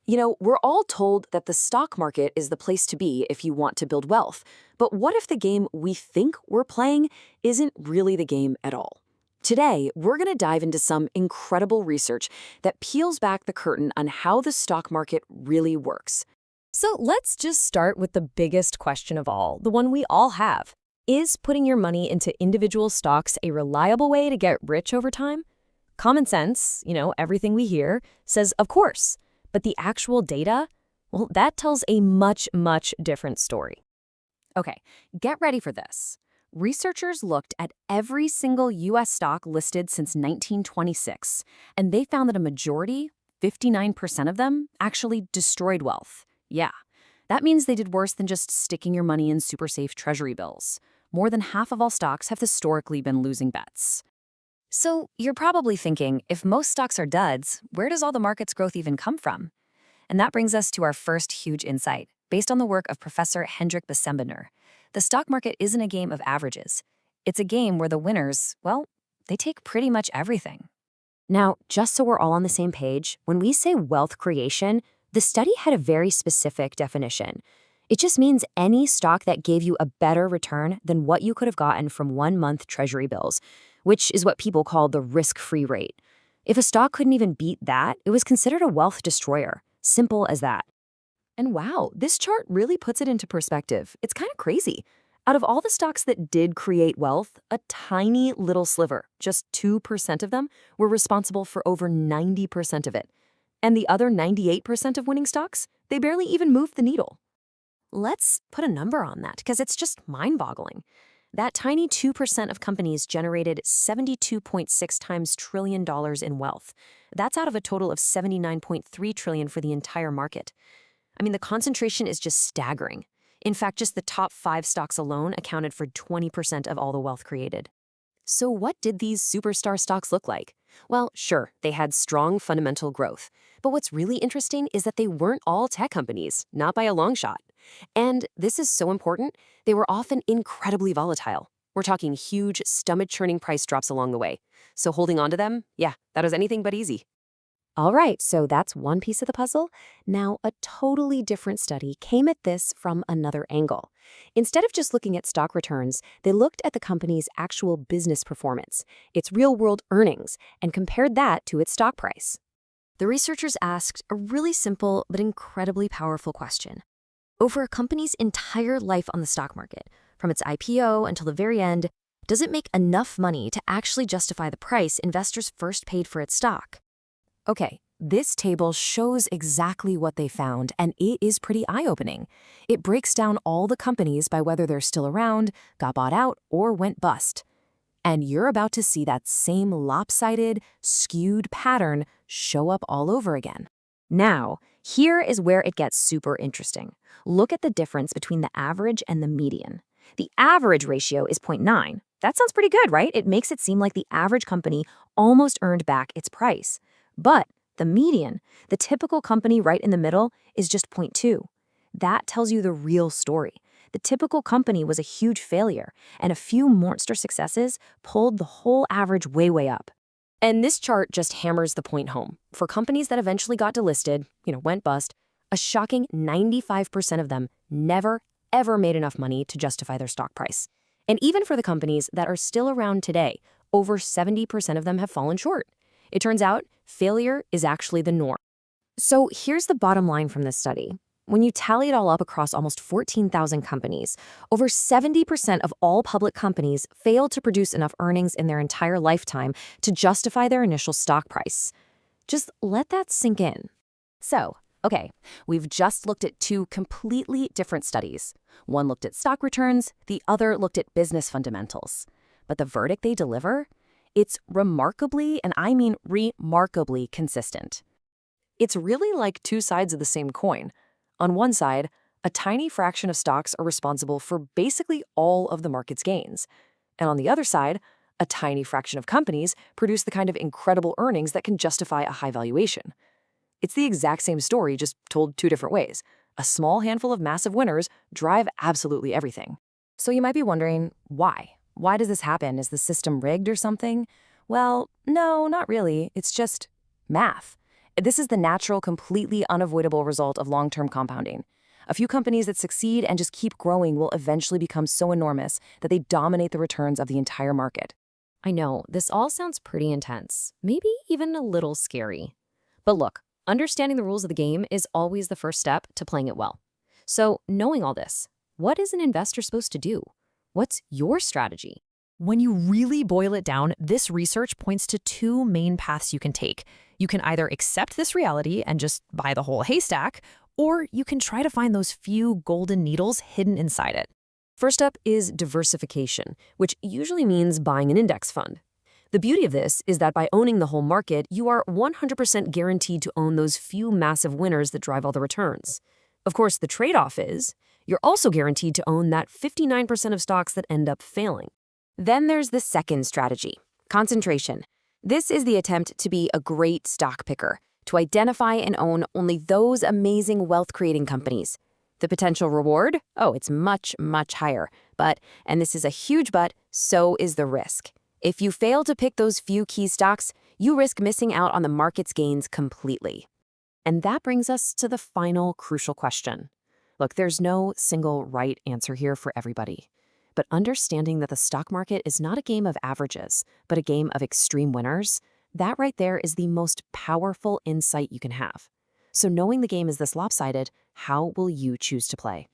We're all told that the stock market is the place to be if you want to build wealth. But what if the game we think we're playing isn't really the game at all? Today, we're going to dive into some incredible research that peels back the curtain on how the stock market really works. So let's just start with the biggest question of all, the one we all have. Is putting your money into individual stocks a reliable way to get rich over time? Common sense, everything we hear, says of course. But the actual data, well, that tells a much, much different story. Okay, get ready for this. Researchers looked at every single U.S. stock listed since 1926, and they found that a majority, 59% of them, actually destroyed wealth. Yeah, that means they did worse than just sticking your money in super safe Treasury bills. More than half of all stocks have historically been losing bets. So you're probably thinking, if most stocks are duds, where does all the market's growth even come from? And that brings us to our first huge insight, based on the work of Professor Hendrik Bessembener. The stock market isn't a game of averages. It's a game where the winners, well, they take pretty much everything. Now, just so we're all on the same page, when we say wealth creation, the study had a very specific definition. It just means any stock that gave you a better return than what you could have gotten from 1-month Treasury bills, which is what people call the risk-free rate. If a stock couldn't even beat that, it was considered a wealth destroyer. Simple as that. And wow, this chart really puts it into perspective. It's kind of crazy. Out of all the stocks that did create wealth, a tiny little sliver, just 2% of them, were responsible for over 90% of it. And the other 98% of winning stocks, they barely even moved the needle. Let's put a number on that, because it's just mind-boggling. That tiny 2% of companies generated 72.6 times trillion dollars in wealth. That's out of a total of 79.3 trillion for the entire market. I mean, the concentration is just staggering. In fact, just the top 5 stocks alone accounted for 20% of all the wealth created. So what did these superstar stocks look like? Well, sure, they had strong fundamental growth. But what's really interesting is that they weren't all tech companies, not by a long shot. And this is so important, they were often incredibly volatile. We're talking huge, stomach-churning price drops along the way. So holding on to them, yeah, that was anything but easy. All right, so that's one piece of the puzzle. Now, a totally different study came at this from another angle. Instead of just looking at stock returns, they looked at the company's actual business performance, its real-world earnings, and compared that to its stock price. The researchers asked a really simple but incredibly powerful question. Over a company's entire life on the stock market, from its IPO until the very end, does it make enough money to actually justify the price investors first paid for its stock? Okay, this table shows exactly what they found, and it is pretty eye-opening. It breaks down all the companies by whether they're still around, got bought out, or went bust. And you're about to see that same lopsided, skewed pattern show up all over again. Now, here is where it gets super interesting. Look at the difference between the average and the median. The average ratio is 0.9. That sounds pretty good, right? It makes it seem like the average company almost earned back its price. But the median, the typical company right in the middle, is just 0.2. That tells you the real story. The typical company was a huge failure, and a few monster successes pulled the whole average way, way up. And this chart just hammers the point home. For companies that eventually got delisted, went bust, a shocking 95% of them never, ever made enough money to justify their stock price. And even for the companies that are still around today, over 70% of them have fallen short. It turns out failure is actually the norm. So here's the bottom line from this study. When you tally it all up across almost 14,000 companies, over 70% of all public companies failed to produce enough earnings in their entire lifetime to justify their initial stock price. Just let that sink in. So, okay, we've just looked at 2 completely different studies. One looked at stock returns, the other looked at business fundamentals. But the verdict they deliver? It's remarkably, and I mean remarkably, consistent. It's really like 2 sides of the same coin. On one side, a tiny fraction of stocks are responsible for basically all of the market's gains. And on the other side, a tiny fraction of companies produce the kind of incredible earnings that can justify a high valuation. It's the exact same story, just told 2 different ways. A small handful of massive winners drive absolutely everything. So you might be wondering, why? Why does this happen? Is the system rigged or something? Well, no, not really. It's just math. This is the natural, completely unavoidable result of long-term compounding. A few companies that succeed and just keep growing will eventually become so enormous that they dominate the returns of the entire market. I know, this all sounds pretty intense, maybe even a little scary. But look, understanding the rules of the game is always the first step to playing it well. So, knowing all this, what is an investor supposed to do? What's your strategy? When you really boil it down, this research points to two main paths you can take. You can either accept this reality and just buy the whole haystack, or you can try to find those few golden needles hidden inside it. First up is diversification, which usually means buying an index fund. The beauty of this is that by owning the whole market, you are 100% guaranteed to own those few massive winners that drive all the returns. Of course, the trade-off is you're also guaranteed to own that 59% of stocks that end up failing. Then there's the second strategy, concentration. This is the attempt to be a great stock picker, to identify and own only those amazing wealth-creating companies. The potential reward? Oh, it's much, much higher. But, and this is a huge but, so is the risk. If you fail to pick those few key stocks, you risk missing out on the market's gains completely. And that brings us to the final crucial question. Look, there's no single right answer here for everybody. But understanding that the stock market is not a game of averages, but a game of extreme winners, that right there is the most powerful insight you can have. So knowing the game is this lopsided, how will you choose to play?